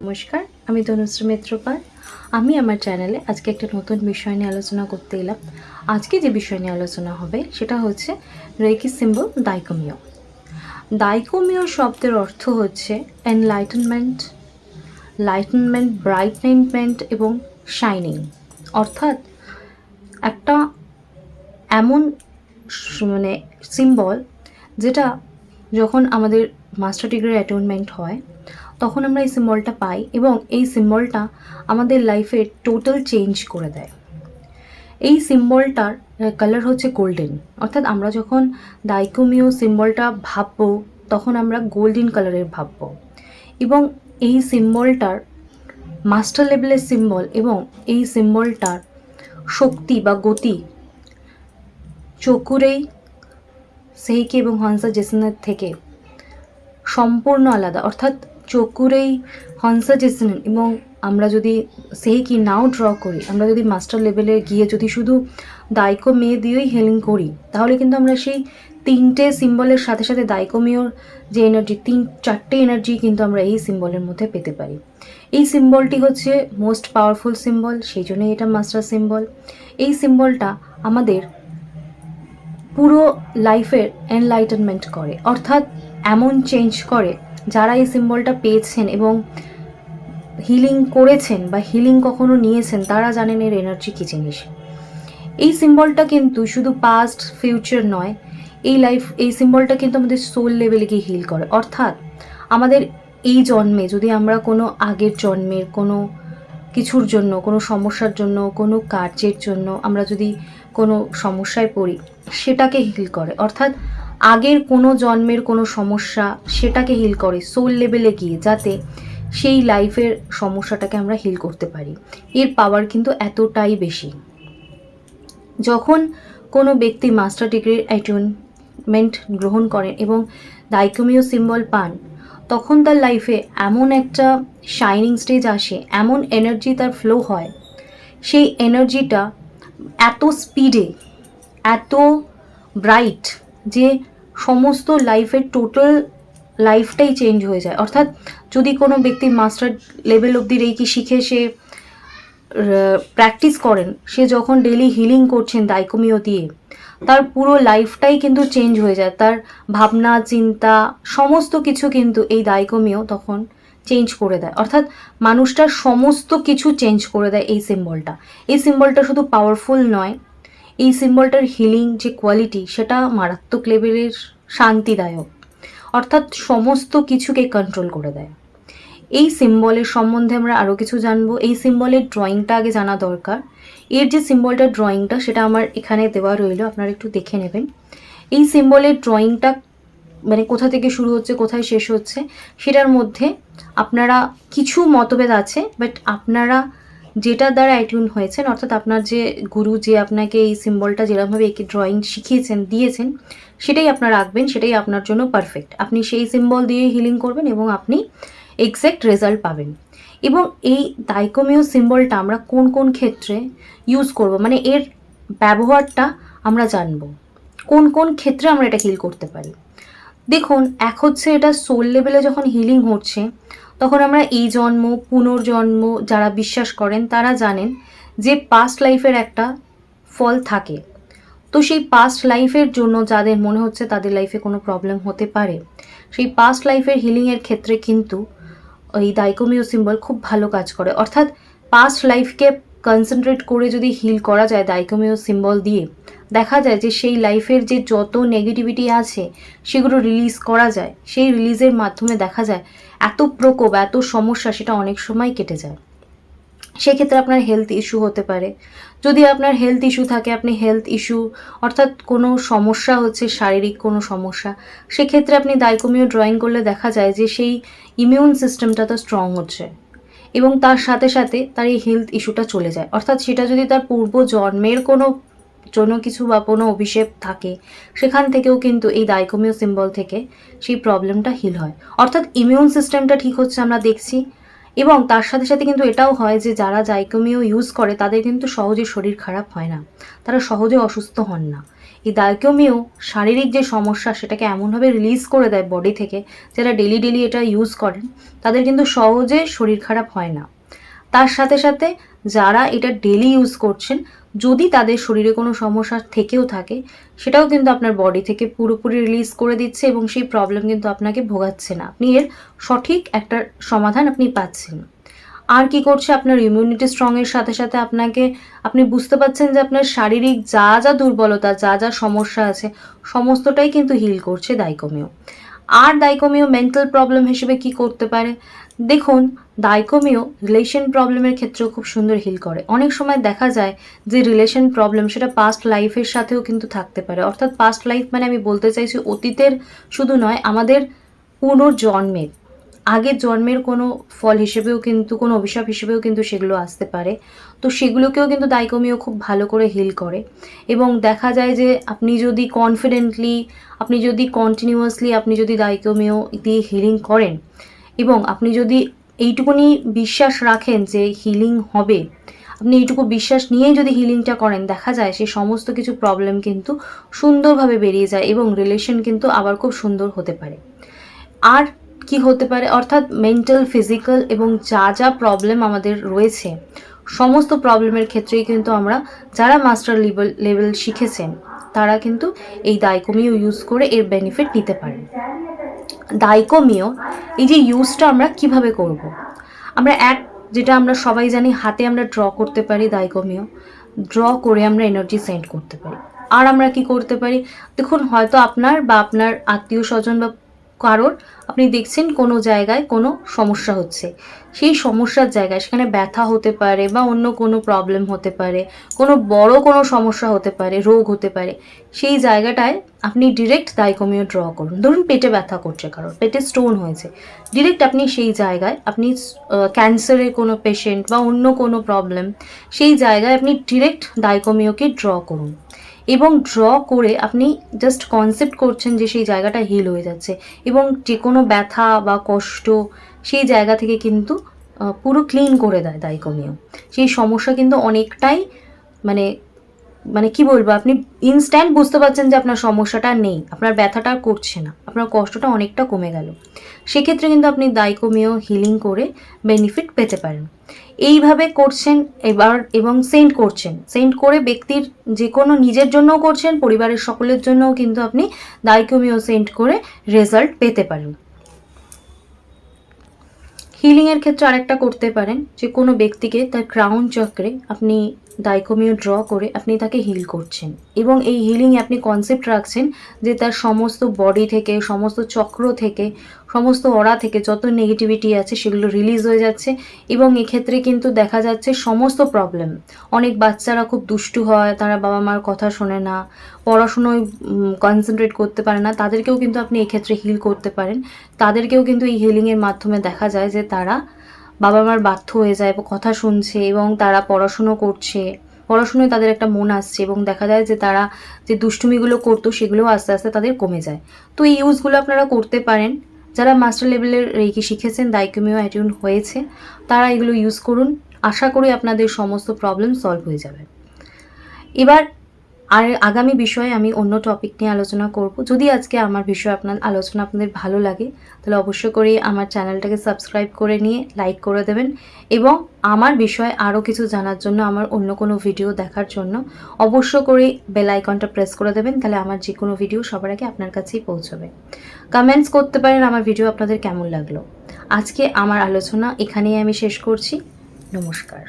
নমস্কার, আমি তনুশ্রী মিত্রপাল। আমি আমার চ্যানেলে আজকে একটা নতুন বিষয় নিয়ে আলোচনা করতে এলাম। আজকে যে বিষয় নিয়ে আলোচনা হবে সেটা হচ্ছে রেকি সিম্বল দাইকোমিও। দাইকোমিও শব্দের অর্থ হচ্ছে এনলাইটেনমেন্ট, লাইটেনমেন্ট, ব্রাইটেনমেন্ট এবং শাইনিং। অর্থাৎ একটা এমন মানে সিম্বল যেটা যখন আমাদের মাস্টার ডিগ্রির অ্যাটেনমেন্ট হয় তখন আমরা এই সিম্বলটা পাই এবং এই সিম্বলটা আমাদের লাইফে টোটাল চেঞ্জ করে দেয়। এই সিম্বলটার কালার হচ্ছে গোল্ডেন, অর্থাৎ আমরা যখন দাইকোমিও সিম্বলটা ভাববো তখন আমরা গোল্ডেন কালারের ভাববো। এবং এই সিম্বলটার মাস্টার লেভেলের সিম্বল এবং এই সিম্বলটার শক্তি বা গতি চকুরেই সেইকি এবং হংসা জেসনের থেকে সম্পূর্ণ আলাদা। অর্থাৎ চকুরেই হংসা জেসেন এবং আমরা যদি সেইকি নাও ড্র করি, আমরা যদি মাস্টার লেভেলে গিয়ে যদি শুধু দাইকোমিও দিয়েই হিলিং করি তাহলে কিন্তু আমরা সেই তিনটে সিম্বলের সাথে সাথে দাইকোমিওর যে এনার্জি, চারটে এনার্জি কিন্তু আমরা এই সিম্বলের মধ্যে পেতে পারি। এই সিম্বলটি হচ্ছে মোস্ট পাওয়ারফুল সিম্বল, সেই জন্যই এটা মাস্টার সিম্বল। এই সিম্বলটা আমাদের পুরো লাইফের এনলাইটেনমেন্ট করে, অর্থাৎ এমন চেঞ্জ করে যারা এই সিম্বলটা পেয়েছেন এবং হিলিং করেছেন বা হিলিং কখনো নিয়েছেন তারা জানেন এর এনার্জি কী জিনিস। এই সিম্বলটা কিন্তু শুধু পাস্ট ফিউচার নয়, এই সিম্বলটা কিন্তু আমাদের সোল লেভেলে গিয়ে হিল করে। অর্থাৎ আমাদের এই জন্মে যদি আমরা কোনো আগের জন্মের কোনো কিছুর জন্য, কোনো সমস্যার জন্য, কোনো কার্যের জন্য আমরা যদি কোনো সমস্যায় পড়ি সেটাকে হিল করে। অর্থাৎ আগের কোনো জন্মের কোনো সমস্যা সেটাকে হিল করে সোল লেভেলে গিয়ে, যাতে সেই লাইফের সমস্যাটাকে আমরা হিল করতে পারি। এর পাওয়ার কিন্তু এতটাই বেশি। যখন কোনো ব্যক্তি মাস্টার ডিগ্রির অ্যাটেনমেন্ট গ্রহণ করেন এবং দাইকোমিও সিম্বল পান তখন তার লাইফে এমন একটা শাইনিং স্টেজ আসে, এমন এনার্জি তার ফ্লো হয়, সেই এনার্জিটা এত স্পিডে, এত ব্রাইট যে সমস্ত লাইফের টোটাল লাইফটাই চেঞ্জ হয়ে যায়। অর্থাৎ যদি কোনো ব্যক্তি মাস্টার লেভেল অবধি রেকি শিখে সে প্র্যাকটিস করেন, সে যখন ডেলি হিলিং করছেন দাইকোমিও দিয়ে তার পুরো লাইফটাই কিন্তু চেঞ্জ হয়ে যায়। তার ভাবনা চিন্তা সমস্ত কিছু কিন্তু এই দাইকোমিও তখন চেঞ্জ করে দেয়। অর্থাৎ মানুষটার সমস্ত কিছু চেঞ্জ করে দেয় এই সিম্বলটা। এই সিম্বলটা শুধু পাওয়ারফুল নয়, এই সিম্বলটার হিলিং যে কোয়ালিটি সেটা মারাত্মক লেভেলের, শান্তিদায়ক। অর্থাৎ সমস্ত কিছুকে কন্ট্রোল করে দেয়। এই সিম্বলের সম্বন্ধে আমরা আরও কিছু জানবো। এই সিম্বলের ড্রয়িংটা আগে জানা দরকার। এর যে সিম্বলটার ড্রয়িংটা সেটা আমার এখানে দেওয়া রইল, আপনারা একটু দেখে নেবেন। এই সিম্বলের ড্রয়িংটা মানে কোথা থেকে শুরু হচ্ছে কোথায় শেষ হচ্ছে সেটার মধ্যে আপনারা কিছু মতভেদ আছে, বাট আপনারা যেটা দ্বারা অ্যাটিউন হয়েছেন, অর্থাৎ আপনার যে গুরু যে আপনাকে এই সিম্বলটা যেরকমভাবে একে ড্রয়িং শিখিয়েছেন দিয়েছেন সেটাই আপনারা রাখবেন, সেটাই আপনার জন্য পারফেক্ট। আপনি সেই সিম্বল দিয়ে হিলিং করবেন এবং আপনি এক্স্যাক্ট রেজাল্ট পাবেন। এবং এই দাইকোমিও সিম্বলটা আমরা কোন কোন ক্ষেত্রে ইউজ করব, মানে এর ব্যবহারটা আমরা জানব, কোন কোন ক্ষেত্রে আমরা এটা হিল করতে পারি। দেখুন, এক হচ্ছে এটা সোল লেভেলে যখন হিলিং হচ্ছে তখন আমরা এই জন্ম, পুনর্জন্ম যারা বিশ্বাস করেন তারা জানেন যে পাস্ট লাইফের একটা ফল থাকে। তো সেই পাস্ট লাইফের জন্য যাদের মনে হচ্ছে তাদের লাইফে কোনো প্রবলেম হতে পারে, সেই পাস্ট লাইফের হিলিংয়ের ক্ষেত্রে কিন্তু এই দাইকোমিও সিম্বল খুব ভালো কাজ করে। অর্থাৎ পাস্ট লাইফকে কনসেন্ট্রেট করে যদি হিল করা যায় দাইকোমিও সিম্বল দিয়ে, দেখা যায় যে সেই লাইফের যে যত নেগেটিভিটি আছে সেগুলো রিলিজ করা যায়। সেই রিলিজের মাধ্যমে দেখা যায় এত প্রকোপ, এত সমস্যা সেটা অনেক সময় কেটে যায়। সেক্ষেত্রে আপনার হেলথ ইস্যু হতে পারে। যদি আপনার হেলথ ইস্যু থাকে, আপনি হেলথ ইস্যু অর্থাৎ কোনো সমস্যা হচ্ছে, শারীরিক কোনো সমস্যা, সেক্ষেত্রে আপনি দাইকোমিও ড্রয়িং করলে দেখা যায় যে সেই ইমিউন সিস্টেমটা তো স্ট্রং হচ্ছে এবং তার সাথে সাথে তার এই হেলথ ইস্যুটা চলে যায়। অর্থাৎ সেটা যদি তার পূর্ব জন্মের কোনো কিছু বা কোনো অভিশাপ থাকে সেখান থেকেও কিন্তু এই দাইকোমিও সিম্বল থেকে সেই প্রবলেমটা হিল হয়। অর্থাৎ ইমিউন সিস্টেমটা ঠিক হচ্ছে আমরা দেখছি। এবং তার সাথে সাথে কিন্তু এটাও হয় যে যারা দাইকোমিও ইউজ করে তাদের কিন্তু সহজে শরীর খারাপ হয় না, তারা সহজে অসুস্থ হন না। এই দাইকোমিও শারীরিক যে সমস্যা সেটাকে এমনভাবে রিলিজ করে দেয় বডি থেকে, যারা ডেলি ডেলি এটা ইউজ করেন তাদের কিন্তু সহজে শরীর খারাপ হয় না। তার সাথে সাথে যারা এটা ডেলি ইউজ করছেন, যদি তাদের শরীরে কোনো সমস্যা থেকেও থাকে সেটাও কিন্তু আপনার বডি থেকে পুরোপুরি রিলিজ করে দিচ্ছে এবং সেই প্রবলেম কিন্তু আপনাকে ভোগাচ্ছে না। আপনি এর সঠিক একটা সমাধান আপনি পাচ্ছেন। আর কি করছে, আপনার ইমিউনিটি স্ট্রংয়ের সাথে সাথে আপনি বুঝতে পারছেন যে আপনার শারীরিক যা যা দুর্বলতা, যা যা সমস্যা আছে সমস্তটাই কিন্তু হিল করছে দাইকোমিও। আর দাইকোমিও মেন্টাল প্রবলেম হিসেবে কি করতে পারে, দেখুন দাইকোমিও রিলেশন প্রবলেমের ক্ষেত্রেও খুব সুন্দর হিল করে। অনেক সময় দেখা যায় যে রিলেশন প্রবলেম সেটা পাস্ট লাইফের সাথেও কিন্তু থাকতে পারে। অর্থাৎ পাস্ট লাইফ মানে আমি বলতে চাইছি অতীতের শুধু নয়, আমাদের পুনর্জন্মের আগের জন্মের কোনো ফল হিসেবেও কিন্তু, কোনো অভিশাপ হিসেবেও কিন্তু সেগুলো আসতে পারে। তো সেগুলোকেও কিন্তু দাইকোমিও খুব ভালো করে হিল করে। এবং দেখা যায় যে আপনি যদি কনফিডেন্টলি, আপনি যদি কন্টিনিউয়াসলি আপনি যদি দাইকোমিও দিয়ে হিলিং করেন এবং আপনি যদি এইটুকুনি বিশ্বাস রাখেন যে হিলিং হবে, আপনি এইটুকু বিশ্বাস নিয়েই যদি হিলিংটা করেন, দেখা যায় সেই সমস্ত কিছু প্রবলেম কিন্তু সুন্দরভাবে বেরিয়ে যায় এবং রিলেশন কিন্তু আবার খুব সুন্দর হতে পারে। আর কি হতে পারে, অর্থাৎ মেন্টাল, ফিজিক্যাল এবং যা যা প্রবলেম আমাদের রয়েছে সমস্ত প্রবলেমের ক্ষেত্রেই কিন্তু আমরা যারা মাস্টার লেভেল শিখেছেন তারা কিন্তু এই দাইকোমিও ইউজ করে এর বেনিফিট নিতে পারেন। দাইকোমিও এই যে ইউজটা আমরা কিভাবে করব, আমরা যেটা আমরা সবাই জানি, হাতে আমরা ড্র করতে পারি। দাইকোমিও ড্র করে আমরা এনার্জি সেন্ড করতে পারি। আর আমরা কি করতে পারি, দেখুন হয়তো আপনার বা আপনার আত্মীয় স্বজন বা কারোর আপনি দেখছেন কোনো জায়গায় কোনো সমস্যা হচ্ছে, সেই সমস্যার জায়গায় সেখানে ব্যথা হতে পারে বা অন্য কোনো প্রবলেম হতে পারে, কোনো বড় কোনো সমস্যা হতে পারে, রোগ হতে পারে, সেই জায়গাটায় আপনি ডিরেক্ট দাইকোমিও ড্র করুন। ধরুন পেটে ব্যথা করছে কারোর, পেটে স্টোন হয়েছে, ডিরেক্ট আপনি সেই জায়গায়, আপনি ক্যান্সারের কোনো পেশেন্ট বা অন্য কোনো প্রবলেম, সেই জায়গায় আপনি ডিরেক্ট দাইকোমিওকে ড্র করুন এবং ড্র করে আপনি জাস্ট কনসেপ্ট করছেন যে সেই জায়গাটা হিল হয়ে যাচ্ছে এবং যে কোনো ব্যথা বা কষ্ট সেই জায়গা থেকে কিন্তু পুরো ক্লিন করে দেয় দাইকোমিও। সেই সমস্যা কিন্তু অনেকটাই মানে মানে কি বলবো, আপনি ইনস্ট্যান্ট বুঝতে পারছেন যে আপনার সমস্যাটা নেই, আপনার ব্যথাটা আর করছে না, আপনার কষ্টটা অনেকটা কমে গেল। সেক্ষেত্রে কিন্তু আপনি দাইকোমিও হিলিং করে বেনিফিট পেতে পারেন। এইভাবে করছেন এবার এবং সেন্ড করে ব্যক্তির যে কোনো নিজের জন্যও করছেন, পরিবারের সকলের জন্যও কিন্তু আপনি দাইকোমিও সেন্ড করে রেজাল্ট পেতে পারেন। হিলিংয়ের ক্ষেত্রে আরেকটা করতে পারেন, যে কোনো ব্যক্তিকে তার ক্রাউন চক্রে আপনি দাইকোমিও ড্র করে আপনি তাকে হিল করছেন এবং এই হিলিংয়ে আপনি কনসেপ্ট রাখছেন যে তার সমস্ত বডি থেকে, সমস্ত চক্র থেকে, সমস্ত অরা থেকে যত নেগেটিভিটি আছে সেগুলো রিলিজ হয়ে যাচ্ছে। এবং এক্ষেত্রে কিন্তু দেখা যাচ্ছে সমস্ত প্রবলেম, অনেক বাচ্চারা খুব দুষ্টু হয়, তারা বাবা মার কথা শোনে না, পড়াশুনোয় কনসেন্ট্রেট করতে পারে না, তাদেরকেও কিন্তু আপনি এক্ষেত্রে হিল করতে পারেন। তাদেরকেও কিন্তু এই হিলিংয়ের মাধ্যমে দেখা যায় যে তারা বাবা মার বাধ্য হয়ে যায়, কথা শুনছে এবং তারা পড়াশুনো করছে, পড়াশুনোয় তাদের একটা মন আসছে এবং দেখা যায় যে তারা যে দুষ্টুমিগুলো করতো সেগুলোও আস্তে আস্তে তাদের কমে যায়। তো এই ইউজগুলো আপনারা করতে পারেন। যারা মাস্টার লেভেলের রেকি শিখেছেন, দাইকোমিও অ্যাটিউন হয়েছে, তারা এগুলো ইউজ করুন। আশা করি আপনাদের সমস্ত প্রবলেম সলভ হয়ে যাবে। এবার আর আগামী বিষয়ে আমি অন্য টপিক নিয়ে আলোচনা করব। যদি আজকে আমার বিষয়ে আলোচনা আপনাদের ভালো লাগে তাহলে অবশ্যই করে আমার চ্যানেলটাকে সাবস্ক্রাইব করে নিয়ে লাইক করে দেবেন এবং আমার বিষয়ে আরও কিছু জানার জন্য, আমার অন্য কোনো ভিডিও দেখার জন্য অবশ্য করে বেল আইকনটা প্রেস করে দেবেন, তাহলে আমার যে কোনো ভিডিও সবার আগে আপনার কাছেই পৌঁছবে। কমেন্টস করতে পারেন আমার ভিডিও আপনাদের কেমন লাগলো। আজকে আমার আলোচনা এখানেই আমি শেষ করছি। নমস্কার।